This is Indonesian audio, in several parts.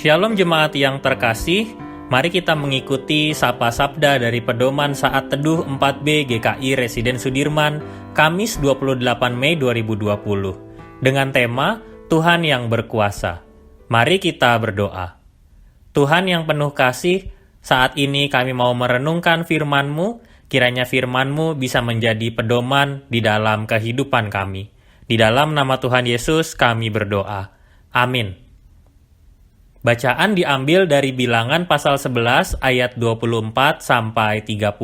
Shalom jemaat yang terkasih, mari kita mengikuti Sapa Sabda dari Pedoman Saat Teduh 4B GKI Residen Sudirman, Kamis 28 Mei 2020, dengan tema Tuhan yang berkuasa. Mari kita berdoa. Tuhan yang penuh kasih, saat ini kami mau merenungkan firman-Mu, kiranya firman-Mu bisa menjadi pedoman di dalam kehidupan kami. Di dalam nama Tuhan Yesus kami berdoa. Amin. Bacaan diambil dari Bilangan pasal 11 ayat 24 sampai 30.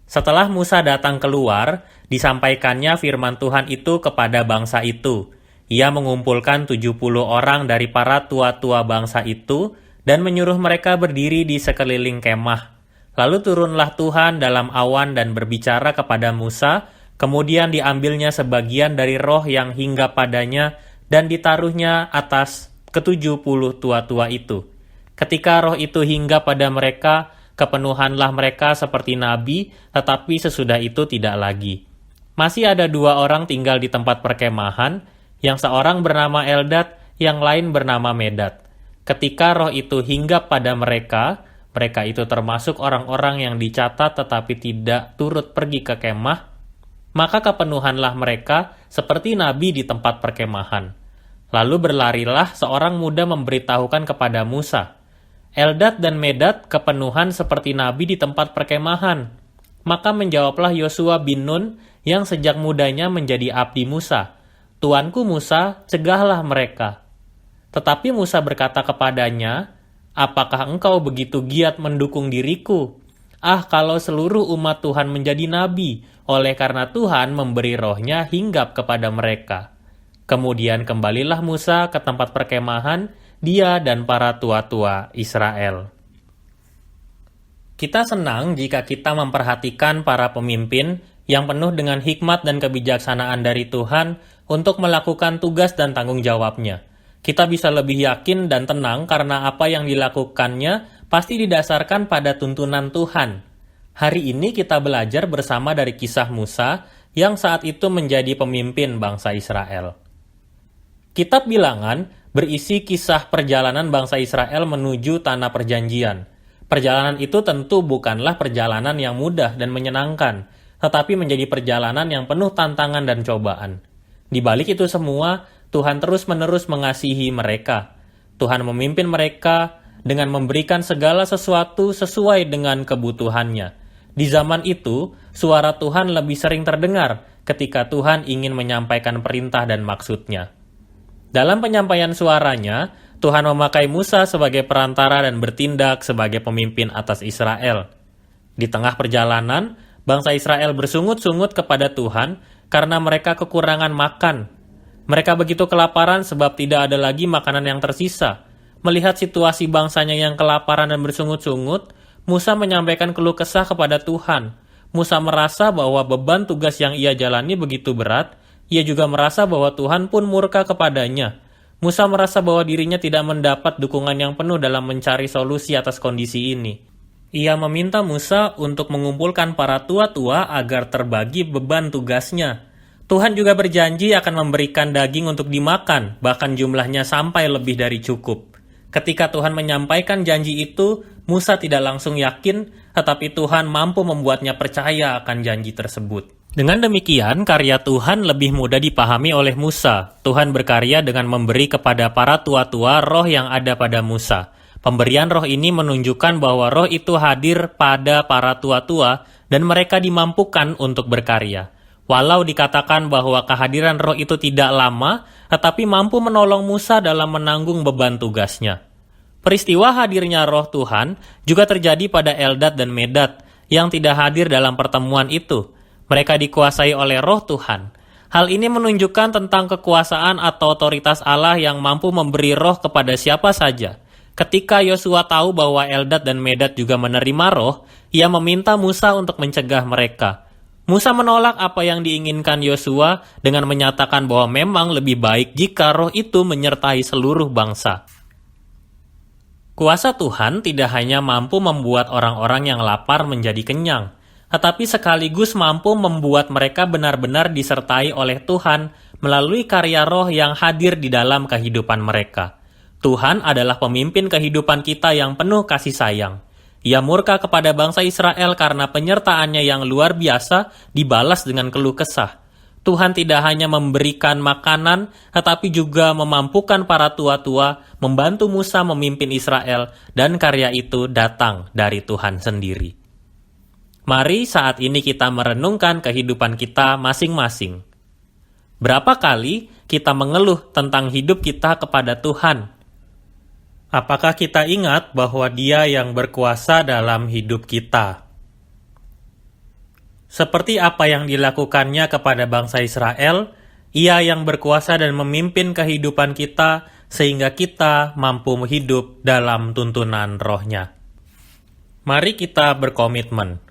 Setelah Musa datang keluar, disampaikannya firman Tuhan itu kepada bangsa itu. Ia mengumpulkan 70 orang dari para tua-tua bangsa itu dan menyuruh mereka berdiri di sekeliling kemah. Lalu turunlah Tuhan dalam awan dan berbicara kepada Musa, kemudian diambilnya sebagian dari roh yang hinggap padanya dan ditaruhnya atas ke-70 tua-tua itu. Ketika roh itu hinggap pada mereka, kepenuhanlah mereka seperti nabi, tetapi sesudah itu tidak lagi. Masih ada 2 orang tinggal di tempat perkemahan, yang seorang bernama Eldad, yang lain bernama Medad. Ketika roh itu hinggap pada mereka, mereka itu termasuk orang-orang yang dicatat tetapi tidak turut pergi ke kemah, maka kepenuhanlah mereka seperti nabi di tempat perkemahan. Lalu berlarilah seorang muda memberitahukan kepada Musa, Eldad dan Medad kepenuhan seperti nabi di tempat perkemahan. Maka menjawablah Yosua bin Nun yang sejak mudanya menjadi abdi Musa, Tuanku Musa, cegahlah mereka. Tetapi Musa berkata kepadanya, apakah engkau begitu giat mendukung diriku? Kalau seluruh umat Tuhan menjadi nabi, oleh karena Tuhan memberi rohnya hinggap kepada mereka. Kemudian kembalilah Musa ke tempat perkemahan, dia dan para tua-tua Israel. Kita senang jika kita memperhatikan para pemimpin yang penuh dengan hikmat dan kebijaksanaan dari Tuhan untuk melakukan tugas dan tanggung jawabnya. Kita bisa lebih yakin dan tenang karena apa yang dilakukannya pasti didasarkan pada tuntunan Tuhan. Hari ini kita belajar bersama dari kisah Musa yang saat itu menjadi pemimpin bangsa Israel. Kitab Bilangan berisi kisah perjalanan bangsa Israel menuju Tanah Perjanjian. Perjalanan itu tentu bukanlah perjalanan yang mudah dan menyenangkan, tetapi menjadi perjalanan yang penuh tantangan dan cobaan. Di balik itu semua, Tuhan terus-menerus mengasihi mereka. Tuhan memimpin mereka dengan memberikan segala sesuatu sesuai dengan kebutuhannya. Di zaman itu, suara Tuhan lebih sering terdengar ketika Tuhan ingin menyampaikan perintah dan maksudnya. Dalam penyampaian suaranya, Tuhan memakai Musa sebagai perantara dan bertindak sebagai pemimpin atas Israel. Di tengah perjalanan, bangsa Israel bersungut-sungut kepada Tuhan karena mereka kekurangan makan. Mereka begitu kelaparan sebab tidak ada lagi makanan yang tersisa. Melihat situasi bangsanya yang kelaparan dan bersungut-sungut, Musa menyampaikan keluh kesah kepada Tuhan. Musa merasa bahwa beban tugas yang ia jalani begitu berat. Ia juga merasa bahwa Tuhan pun murka kepadanya. Musa merasa bahwa dirinya tidak mendapat dukungan yang penuh dalam mencari solusi atas kondisi ini. Ia meminta Musa untuk mengumpulkan para tua-tua agar terbagi beban tugasnya. Tuhan juga berjanji akan memberikan daging untuk dimakan, bahkan jumlahnya sampai lebih dari cukup. Ketika Tuhan menyampaikan janji itu, Musa tidak langsung yakin, tetapi Tuhan mampu membuatnya percaya akan janji tersebut. Dengan demikian, karya Tuhan lebih mudah dipahami oleh Musa. Tuhan berkarya dengan memberi kepada para tua-tua roh yang ada pada Musa. Pemberian roh ini menunjukkan bahwa roh itu hadir pada para tua-tua dan mereka dimampukan untuk berkarya. Walau dikatakan bahwa kehadiran roh itu tidak lama, tetapi mampu menolong Musa dalam menanggung beban tugasnya. Peristiwa hadirnya roh Tuhan juga terjadi pada Eldad dan Medad yang tidak hadir dalam pertemuan itu. Mereka dikuasai oleh roh Tuhan. Hal ini menunjukkan tentang kekuasaan atau otoritas Allah yang mampu memberi roh kepada siapa saja. Ketika Yosua tahu bahwa Eldad dan Medad juga menerima roh, ia meminta Musa untuk mencegah mereka. Musa menolak apa yang diinginkan Yosua dengan menyatakan bahwa memang lebih baik jika roh itu menyertai seluruh bangsa. Kuasa Tuhan tidak hanya mampu membuat orang-orang yang lapar menjadi kenyang, tetapi sekaligus mampu membuat mereka benar-benar disertai oleh Tuhan melalui karya roh yang hadir di dalam kehidupan mereka. Tuhan adalah pemimpin kehidupan kita yang penuh kasih sayang. Ia murka kepada bangsa Israel karena penyertaannya yang luar biasa dibalas dengan keluh kesah. Tuhan tidak hanya memberikan makanan, tetapi juga memampukan para tua-tua membantu Musa memimpin Israel, dan karya itu datang dari Tuhan sendiri. Mari saat ini kita merenungkan kehidupan kita masing-masing. Berapa kali kita mengeluh tentang hidup kita kepada Tuhan? Apakah kita ingat bahwa Dia yang berkuasa dalam hidup kita? Seperti apa yang dilakukannya kepada bangsa Israel, Ia yang berkuasa dan memimpin kehidupan kita sehingga kita mampu hidup dalam tuntunan Roh-Nya. Mari kita berkomitmen.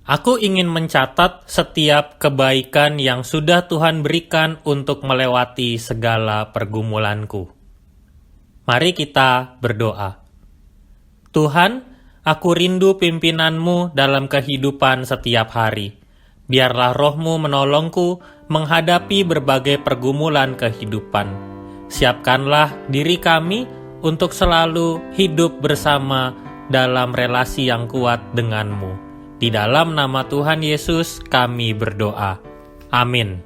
Aku ingin mencatat setiap kebaikan yang sudah Tuhan berikan untuk melewati segala pergumulanku. Mari kita berdoa. Tuhan, aku rindu pimpinan-Mu dalam kehidupan setiap hari. Biarlah Roh-Mu menolongku menghadapi berbagai pergumulan kehidupan. Siapkanlah diri kami untuk selalu hidup bersama dalam relasi yang kuat dengan-Mu. Di dalam nama Tuhan Yesus kami berdoa. Amin.